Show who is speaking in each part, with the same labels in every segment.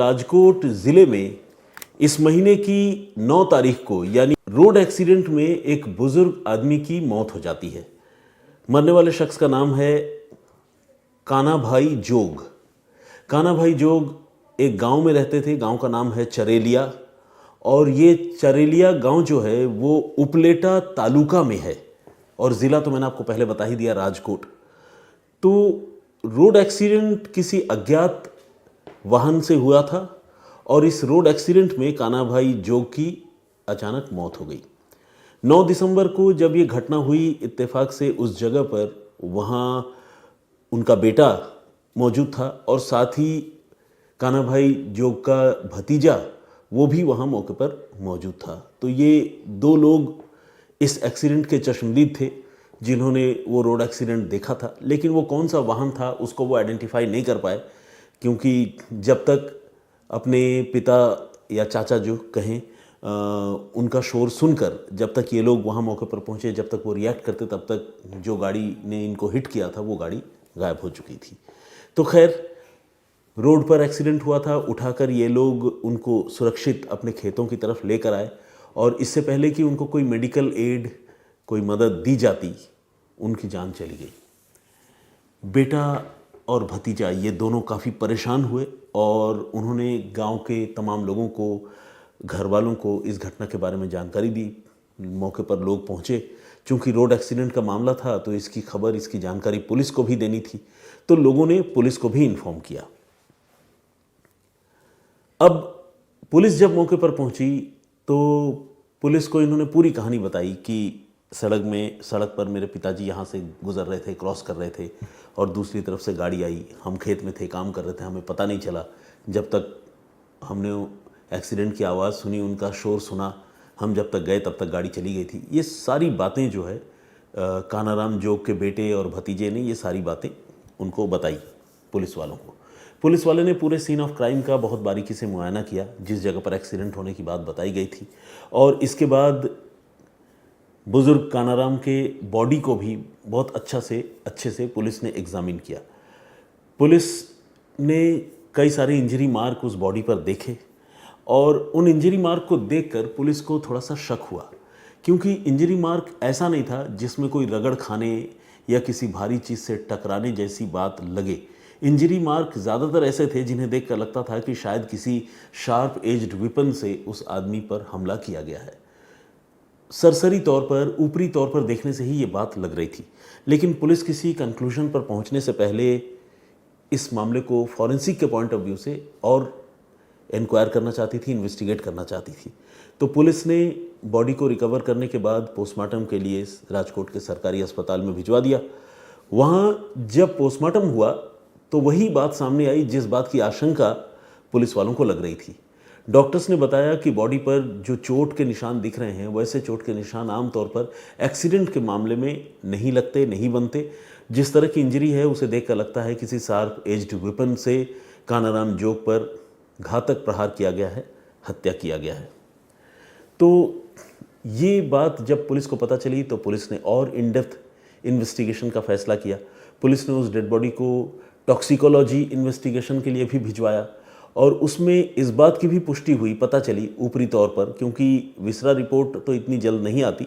Speaker 1: राजकोट ज़िले में इस महीने की 9 तारीख को यानी रोड एक्सीडेंट में एक बुजुर्ग आदमी की मौत हो जाती है। मरने वाले शख्स का नाम है काना भाई जोग। काना भाई जोग एक गांव में रहते थे। गांव का नाम है चरेलिया और ये चरेलिया गांव जो है वो उपलेटा तालुका में है और ज़िला तो मैंने आपको पहले बता ही दिया, राजकोट। तो रोड एक्सीडेंट किसी अज्ञात वाहन से हुआ था और इस रोड एक्सीडेंट में काना भाई जोग की अचानक मौत हो गई। 9 दिसंबर को जब ये घटना हुई, इत्तेफाक से उस जगह पर वहाँ उनका बेटा मौजूद था और साथ ही काना भाई जोग का भतीजा वो भी वहाँ मौके पर मौजूद था। तो ये 2 लोग इस एक्सीडेंट के चश्मदीद थे जिन्होंने वो रोड एक्सीडेंट देखा था, लेकिन वो कौन सा वाहन था उसको वो आइडेंटिफाई नहीं कर पाए, क्योंकि जब तक अपने पिता या चाचा जो कहें उनका शोर सुनकर जब तक ये लोग वहाँ मौके पर पहुँचे, जब तक वो रिएक्ट करते, तब तक जो गाड़ी ने इनको हिट किया था वो गाड़ी गायब हो चुकी थी। तो खैर, रोड पर एक्सीडेंट हुआ था, उठाकर ये लोग उनको सुरक्षित अपने खेतों की तरफ लेकर आए और इससे पहले कि उनको कोई मेडिकल एड, कोई मदद दी जाती, उनकी जान चली गई। बेटा और भतीजा ये दोनों काफ़ी परेशान हुए और उन्होंने गांव के तमाम लोगों को, घर वालों को इस घटना के बारे में जानकारी दी। मौके पर लोग पहुंचे। चूंकि रोड एक्सीडेंट का मामला था तो इसकी खबर, इसकी जानकारी पुलिस को भी देनी थी, तो लोगों ने पुलिस को भी इन्फॉर्म किया। अब पुलिस जब मौके पर पहुंची तो पुलिस को इन्होंने पूरी कहानी बताई कि सड़क पर मेरे पिताजी यहाँ से गुजर रहे थे, क्रॉस कर रहे थे और दूसरी तरफ से गाड़ी आई। हम खेत में थे, काम कर रहे थे, हमें पता नहीं चला। जब तक हमने एक्सीडेंट की आवाज़ सुनी, उनका शोर सुना, हम जब तक गए तब तक गाड़ी चली गई थी। ये सारी बातें जो है कानाराम जोग के बेटे और भतीजे ने ये सारी बातें उनको बताई पुलिस वालों को। पुलिस वाले ने पूरे सीन ऑफ क्राइम का बहुत बारीकी से मुआयना किया, जिस जगह पर एक्सीडेंट होने की बात बताई गई थी, और इसके बाद बुज़ुर्ग कानाराम के बॉडी को भी बहुत अच्छे से पुलिस ने एग्ज़ामिन किया। पुलिस ने कई सारे इंजरी मार्क उस बॉडी पर देखे और उन इंजरी मार्क को देखकर पुलिस को थोड़ा सा शक हुआ, क्योंकि इंजरी मार्क ऐसा नहीं था जिसमें कोई रगड़ खाने या किसी भारी चीज़ से टकराने जैसी बात लगे। इंजरी मार्क ज़्यादातर ऐसे थे जिन्हें देखकर लगता था कि शायद किसी शार्प एज्ड वेपन से उस आदमी पर हमला किया गया है। सरसरी तौर पर, ऊपरी तौर पर देखने से ही ये बात लग रही थी, लेकिन पुलिस किसी कंक्लूजन पर पहुंचने से पहले इस मामले को फॉरेंसिक के पॉइंट ऑफ व्यू से और इंक्वायर करना चाहती थी, इन्वेस्टिगेट करना चाहती थी। तो पुलिस ने बॉडी को रिकवर करने के बाद पोस्टमार्टम के लिए राजकोट के सरकारी अस्पताल में भिजवा दिया। वहाँ जब पोस्टमार्टम हुआ तो वही बात सामने आई जिस बात की आशंका पुलिस वालों को लग रही थी। डॉक्टर्स ने बताया कि बॉडी पर जो चोट के निशान दिख रहे हैं, वैसे चोट के निशान आमतौर पर एक्सीडेंट के मामले में नहीं लगते, नहीं बनते। जिस तरह की इंजरी है उसे देखकर लगता है किसी शार्प एज्ड वेपन से कानाराम जोग पर घातक प्रहार किया गया है, हत्या किया गया है। तो ये बात जब पुलिस को पता चली तो पुलिस ने और इन डेप्थ इन्वेस्टिगेशन का फैसला किया। पुलिस ने उस डेड बॉडी को टॉक्सिकोलॉजी इन्वेस्टिगेशन के लिए भी भिजवाया और उसमें इस बात की भी पुष्टि हुई, पता चली ऊपरी तौर पर, क्योंकि विसरा रिपोर्ट तो इतनी जल्द नहीं आती,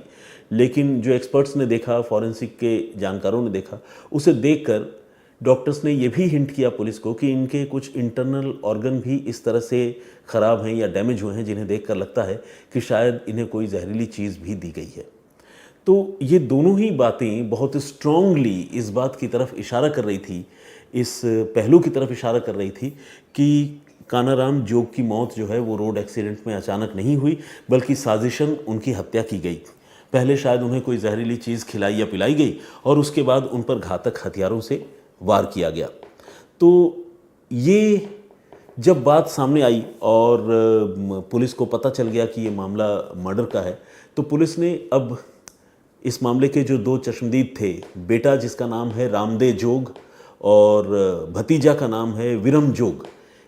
Speaker 1: लेकिन जो एक्सपर्ट्स ने देखा, फॉरेंसिक के जानकारों ने देखा, उसे देखकर डॉक्टर्स ने ये भी हिंट किया पुलिस को कि इनके कुछ इंटरनल ऑर्गन भी इस तरह से ख़राब हैं या डैमेज हुए हैं जिन्हें देखकर लगता है कि शायद इन्हें कोई जहरीली चीज़ भी दी गई है। तो ये दोनों ही बातें बहुत स्ट्रांगली इस बात की तरफ इशारा कर रही थी, इस पहलू की तरफ इशारा कर रही थी कि कानाराम जोग की मौत जो है वो रोड एक्सीडेंट में अचानक नहीं हुई, बल्कि साजिशन उनकी हत्या की गई। पहले शायद उन्हें कोई जहरीली चीज़ खिलाई या पिलाई गई और उसके बाद उन पर घातक हथियारों से वार किया गया। तो ये जब बात सामने आई और पुलिस को पता चल गया कि ये मामला मर्डर का है, तो पुलिस ने अब इस मामले के जो 2 चश्मदीद थे, बेटा जिसका नाम है रामदे जोग और भतीजा का नाम है विरम जोग,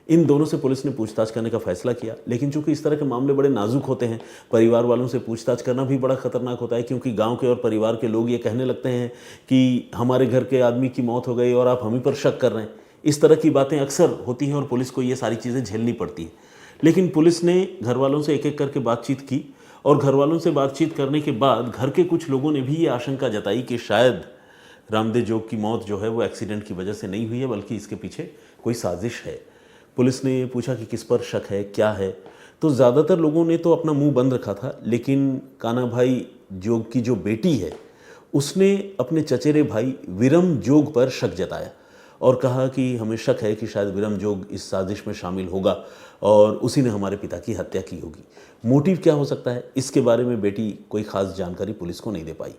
Speaker 1: इन दोनों से पुलिस ने पूछताछ करने का फैसला किया। लेकिन चूंकि इस तरह के मामले बड़े नाजुक होते हैं, परिवार वालों से पूछताछ करना भी बड़ा खतरनाक होता है, क्योंकि गांव के और परिवार के लोग ये कहने लगते हैं कि हमारे घर के आदमी की मौत हो गई और आप हम ही पर शक कर रहे हैं। इस तरह की बातें अक्सर होती हैं और पुलिस को ये सारी चीज़ें झेलनी पड़ती हैं। लेकिन पुलिस ने घर वालों से एक एक करके बातचीत की और घर वालों से बातचीत करने के बाद घर के कुछ लोगों ने भी ये आशंका जताई कि शायद रामदेव जोग की मौत जो है वो एक्सीडेंट की वजह से नहीं हुई है, बल्कि इसके पीछे कोई साजिश है। पुलिस ने पूछा कि किस पर शक है, क्या है, तो ज़्यादातर लोगों ने तो अपना मुंह बंद रखा था, लेकिन कान्हा भाई जोग की जो बेटी है उसने अपने चचेरे भाई विरम जोग पर शक जताया और कहा कि हमें शक है कि शायद विरम जोग इस साजिश में शामिल होगा और उसी ने हमारे पिता की हत्या की होगी। मोटिव क्या हो सकता है, इसके बारे में बेटी कोई ख़ास जानकारी पुलिस को नहीं दे पाई।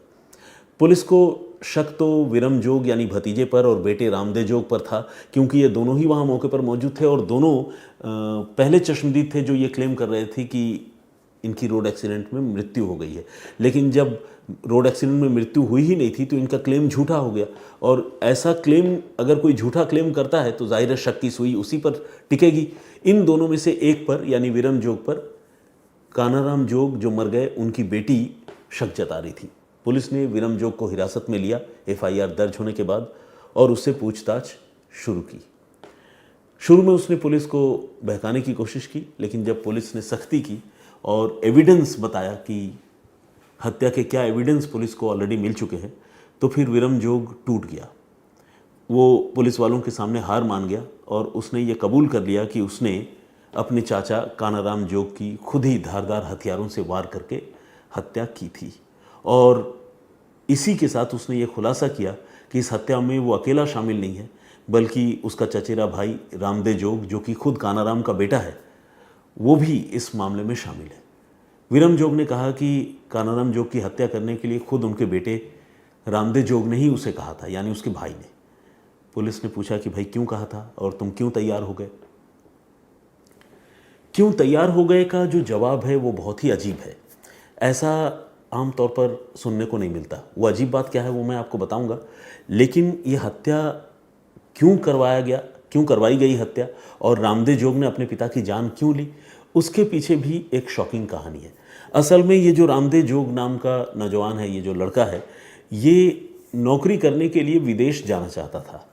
Speaker 1: पुलिस को शक तो विरम जोग यानी भतीजे पर और बेटे रामदेव जोग पर था, क्योंकि ये दोनों ही वहाँ मौके पर मौजूद थे और दोनों पहले चश्मदीद थे जो ये क्लेम कर रहे थे कि इनकी रोड एक्सीडेंट में मृत्यु हो गई है। लेकिन जब रोड एक्सीडेंट में मृत्यु हुई ही नहीं थी तो इनका क्लेम झूठा हो गया, और ऐसा क्लेम अगर कोई झूठा क्लेम करता है तो जाहिर है शक की सुई उसी पर टिकेगी। इन दोनों में से एक पर यानी विरम जोग पर कान्हाराम जोग जो मर गए उनकी बेटी शक जता रही थी। पुलिस ने विरम जोग को हिरासत में लिया एफआईआर दर्ज होने के बाद और उससे पूछताछ शुरू की। शुरू में उसने पुलिस को बहकाने की कोशिश की, लेकिन जब पुलिस ने सख्ती की और एविडेंस बताया कि हत्या के क्या एविडेंस पुलिस को ऑलरेडी मिल चुके हैं, तो फिर विरम जोग टूट गया। वो पुलिस वालों के सामने हार मान गया और उसने ये कबूल कर लिया कि उसने अपने चाचा कान्हाराम जोग की खुद ही धारदार हथियारों से वार करके हत्या की थी। और इसी के साथ उसने ये खुलासा किया कि इस हत्या में वो अकेला शामिल नहीं है, बल्कि उसका चचेरा भाई रामदेव जोग जो कि खुद कान्हाराम का बेटा है, वो भी इस मामले में शामिल है। विरम जोग ने कहा कि कान्हाराम जोग की हत्या करने के लिए खुद उनके बेटे रामदेव जोग ने ही उसे कहा था, यानी उसके भाई ने। पुलिस ने पूछा कि भाई क्यों कहा था और तुम क्यों तैयार हो गए? क्यों तैयार हो गए का जो जवाब है वो बहुत ही अजीब है। ऐसा आमतौर पर सुनने को नहीं मिलता। वो अजीब बात क्या है वो मैं आपको बताऊंगा, लेकिन ये हत्या क्यों करवाया गया, क्यों करवाई गई हत्या, और रामदेव जोग ने अपने पिता की जान क्यों ली, उसके पीछे भी एक शॉकिंग कहानी है। असल में ये जो रामदेव जोग नाम का नौजवान है, ये जो लड़का है, ये नौकरी करने के लिए विदेश जाना चाहता था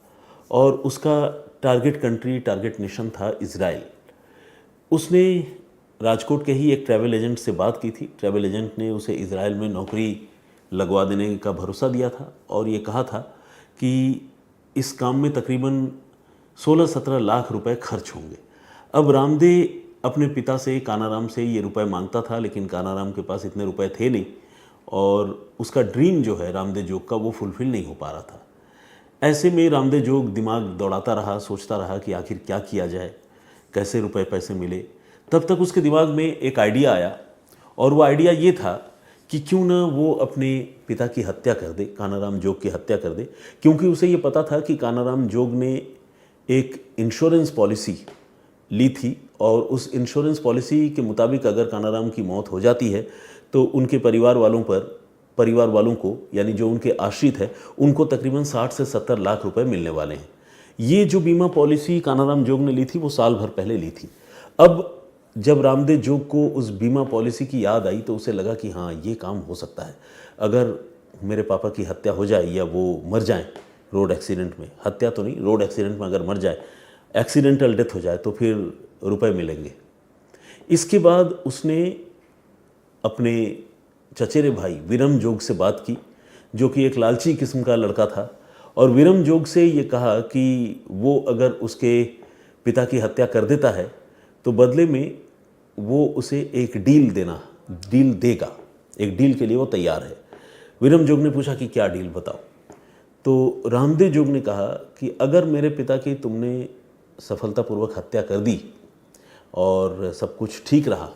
Speaker 1: और उसका टारगेट कंट्री, टारगेट नेशन था इज़राइल। उसने राजकोट के ही एक ट्रैवल एजेंट से बात की थी। ट्रैवल एजेंट ने उसे इज़राइल में नौकरी लगवा देने का भरोसा दिया था और ये कहा था कि इस काम में तकरीबन 16-17 लाख रुपए खर्च होंगे। अब रामदेव अपने पिता से, कान्हाराम से ये रुपए मांगता था, लेकिन कान्हाराम के पास इतने रुपए थे नहीं और उसका ड्रीम जो है रामदेव जोग का वो फुलफिल नहीं हो पा रहा था। ऐसे में रामदेव जोग दिमाग दौड़ाता रहा, सोचता रहा कि आखिर क्या किया जाए, कैसे रुपए पैसे मिले। तब तक उसके दिमाग में एक आइडिया आया और वो आइडिया ये था कि क्यों ना वो अपने पिता की हत्या कर दे, कान्हाराम जोग की हत्या कर दे, क्योंकि उसे ये पता था कि कान्हाराम जोग ने एक इंश्योरेंस पॉलिसी ली थी और उस इंश्योरेंस पॉलिसी के मुताबिक अगर कान्हाराम की मौत हो जाती है तो उनके परिवार वालों को यानी जो उनके आश्रित है उनको तकरीबन 60 से 70 लाख रुपए मिलने वाले हैं। ये जो बीमा पॉलिसी कान्हाराम जोग ने ली थी वो साल भर पहले ली थी। अब जब रामदेव जोग को उस बीमा पॉलिसी की याद आई तो उसे लगा कि हाँ, ये काम हो सकता है। अगर मेरे पापा की हत्या हो जाए या वो मर जाएं रोड एक्सीडेंट में, हत्या तो नहीं, रोड एक्सीडेंट में अगर मर जाए, एक्सीडेंटल डेथ हो जाए, तो फिर रुपए मिलेंगे। इसके बाद उसने अपने चचेरे भाई विरम जोग से बात की, जो कि एक लालची किस्म का लड़का था, और विरम जोग से ये कहा कि वो अगर उसके पिता की हत्या कर देता है तो बदले में वो उसे एक डील देगा, एक डील के लिए वो तैयार है। विरम जोग ने पूछा कि क्या डील, बताओ। तो रामदेव जोग ने कहा कि अगर मेरे पिता की तुमने सफलतापूर्वक हत्या कर दी और सब कुछ ठीक रहा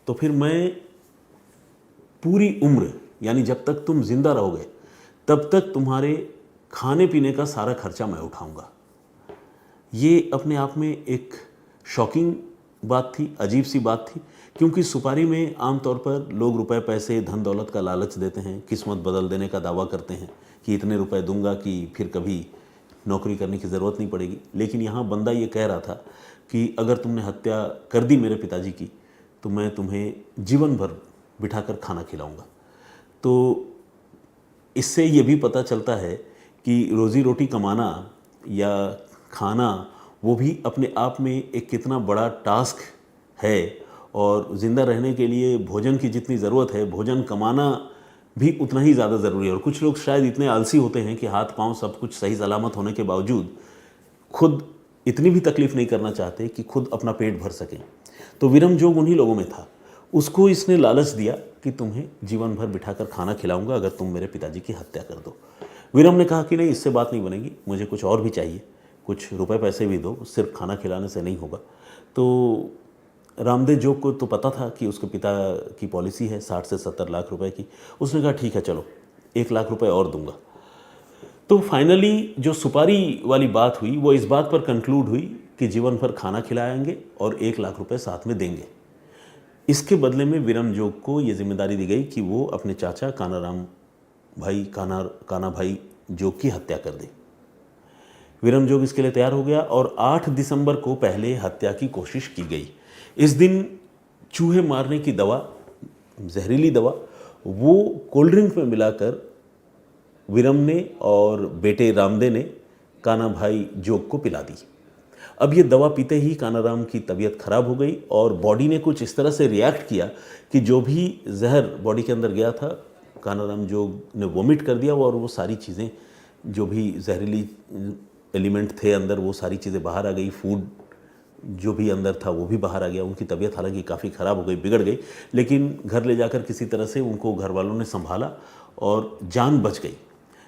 Speaker 1: तो फिर मैं पूरी उम्र, यानी जब तक तुम जिंदा रहोगे तब तक तुम्हारे खाने पीने का सारा खर्चा मैं उठाऊंगा। ये अपने आप में एक शॉकिंग बात थी, अजीब सी बात थी, क्योंकि सुपारी में आमतौर पर लोग रुपए, पैसे, धन दौलत का लालच देते हैं, किस्मत बदल देने का दावा करते हैं कि इतने रुपए दूंगा कि फिर कभी नौकरी करने की ज़रूरत नहीं पड़ेगी। लेकिन यहाँ बंदा ये कह रहा था कि अगर तुमने हत्या कर दी मेरे पिताजी की तो मैं तुम्हें जीवन भर बिठाकर खाना खिलाऊंगा। तो इससे ये भी पता चलता है कि रोज़ी रोटी कमाना या खाना, वो भी अपने आप में एक कितना बड़ा टास्क है। और ज़िंदा रहने के लिए भोजन की जितनी ज़रूरत है, भोजन कमाना भी उतना ही ज़्यादा ज़रूरी है। और कुछ लोग शायद इतने आलसी होते हैं कि हाथ पांव सब कुछ सही सलामत होने के बावजूद खुद इतनी भी तकलीफ़ नहीं करना चाहते कि खुद अपना पेट भर सकें। तो विरम जोग उन्हीं लोगों में था। उसको इसने लालच दिया कि तुम्हें जीवन भर बिठाकर खाना खिलाऊंगा अगर तुम मेरे पिताजी की हत्या कर दो। विरम ने कहा कि नहीं, इससे बात नहीं बनेगी, मुझे कुछ और भी चाहिए, कुछ रुपए पैसे भी दो, सिर्फ खाना खिलाने से नहीं होगा। तो रामदेव जोग को तो पता था कि उसके पिता की पॉलिसी है 60 से 70 लाख रुपए की। उसने कहा ठीक है चलो 1 लाख रुपए और दूंगा। तो फाइनली जो सुपारी वाली बात हुई वो इस बात पर कंक्लूड हुई कि जीवन भर खाना खिलाएंगे और 1 लाख रुपए साथ में देंगे। इसके बदले में विरम जोग को ये जिम्मेदारी दी गई कि वो अपने चाचा काना भाई जोग की हत्या कर दे। विरम जोग इसके लिए तैयार हो गया और 8 दिसंबर को पहले हत्या की कोशिश की गई। इस दिन चूहे मारने की दवा, जहरीली दवा, वो कोल्ड ड्रिंक में मिलाकर विरम ने और बेटे रामदे ने काना भाई जोग को पिला दी। अब ये दवा पीते ही कानाराम की तबीयत खराब हो गई और बॉडी ने कुछ इस तरह से रिएक्ट किया कि जो भी जहर बॉडी के अंदर गया था, कानाराम जोग ने वोमिट कर दिया और वो सारी चीज़ें, जो भी जहरीली एलिमेंट थे अंदर, वो सारी चीज़ें बाहर आ गई। फूड जो भी अंदर था वो भी बाहर आ गया। उनकी तबीयत हालांकि काफ़ी ख़राब हो गई, बिगड़ गई, लेकिन घर ले जाकर किसी तरह से उनको घर वालों ने संभाला और जान बच गई।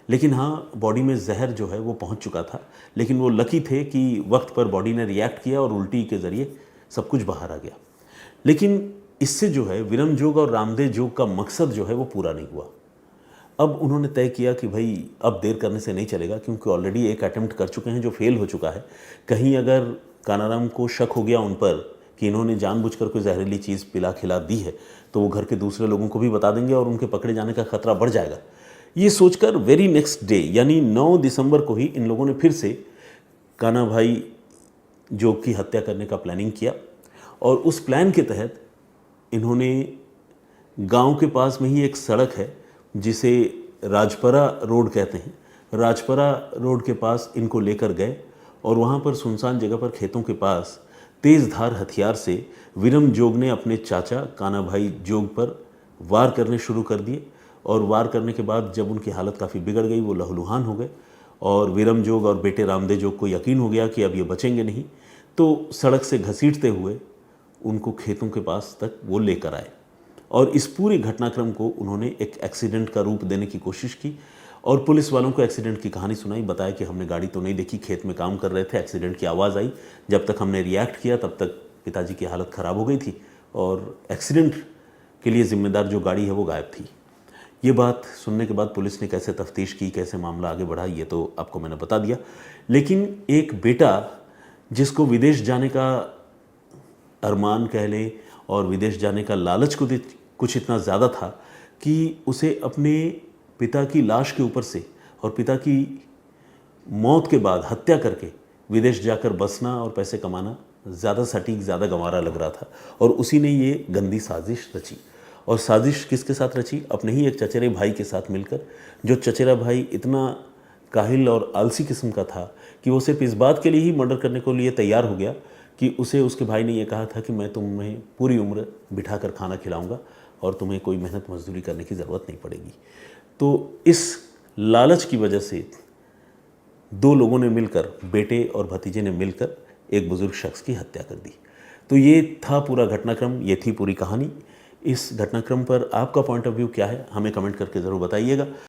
Speaker 1: लेकिन हाँ, बॉडी में जहर जो है वो पहुंच चुका था, लेकिन वो लकी थे कि वक्त पर बॉडी ने रिएक्ट किया और उल्टी के ज़रिए सब कुछ बाहर आ गया। लेकिन इससे जो है विरम जोग और रामदेव जोग का मकसद जो है वो पूरा नहीं हुआ। अब उन्होंने तय किया कि भाई अब देर करने से नहीं चलेगा, क्योंकि ऑलरेडी एक अटेम्प्ट कर चुके हैं जो फेल हो चुका है। कहीं अगर कानाराम को शक हो गया उन पर कि इन्होंने जानबूझकर कोई जहरीली चीज़ पिला खिला दी है, तो वो घर के दूसरे लोगों को भी बता देंगे और उनके पकड़े जाने का खतरा बढ़ जाएगा। ये सोचकर वेरी नेक्स्ट डे यानी 9 दिसंबर को ही इन लोगों ने फिर से काना भाई जोग की हत्या करने का प्लानिंग किया। और उस प्लान के तहत इन्होंने गांव के पास में ही एक सड़क है जिसे राजपरा रोड कहते हैं, राजपरा रोड के पास इनको लेकर गए और वहाँ पर सुनसान जगह पर खेतों के पास तेज़ धार हथियार से विरम जोग ने अपने चाचा काना भाई जोग पर वार करने शुरू कर दिए। और वार करने के बाद जब उनकी हालत काफ़ी बिगड़ गई, वो लहूलुहान हो गए और विरम जोग और बेटे रामदेव जोग को यकीन हो गया कि अब ये बचेंगे नहीं, तो सड़क से घसीटते हुए उनको खेतों के पास तक वो लेकर आए। और इस पूरे घटनाक्रम को उन्होंने एक एक्सीडेंट का रूप देने की कोशिश की और पुलिस वालों को एक्सीडेंट की कहानी सुनाई। बताया कि हमने गाड़ी तो नहीं देखी, खेत में काम कर रहे थे, एक्सीडेंट की आवाज़ आई, जब तक हमने रिएक्ट किया तब तक पिताजी की हालत ख़राब हो गई थी और एक्सीडेंट के लिए ज़िम्मेदार जो गाड़ी है वो गायब थी। ये बात सुनने के बाद पुलिस ने कैसे तफ्तीश की, कैसे मामला आगे बढ़ा, ये तो आपको मैंने बता दिया। लेकिन एक बेटा जिसको विदेश जाने का अरमान कह लें और विदेश जाने का लालच कुछ इतना ज़्यादा था कि उसे अपने पिता की लाश के ऊपर से और पिता की मौत के बाद हत्या करके विदेश जाकर बसना और पैसे कमाना ज़्यादा सटीक, ज़्यादा गंवारा लग रहा था। और उसी ने ये गंदी साजिश रची। और साजिश किसके साथ रची? अपने ही एक चचेरे भाई के साथ मिलकर, जो चचेरा भाई इतना काहिल और आलसी किस्म का था कि वो सिर्फ इस बात के लिए ही मर्डर करने को लिए तैयार हो गया कि उसे उसके भाई ने ये कहा था कि मैं तुम्हें पूरी उम्र बिठा कर खाना खिलाऊंगा और तुम्हें कोई मेहनत मजदूरी करने की ज़रूरत नहीं पड़ेगी। तो इस लालच की वजह से 2 लोगों ने मिलकर, बेटे और भतीजे ने मिलकर एक बुज़ुर्ग शख्स की हत्या कर दी। तो ये था पूरा घटनाक्रम, ये थी पूरी कहानी। इस घटनाक्रम पर आपका पॉइंट ऑफ व्यू क्या है, हमें कमेंट करके ज़रूर बताइएगा।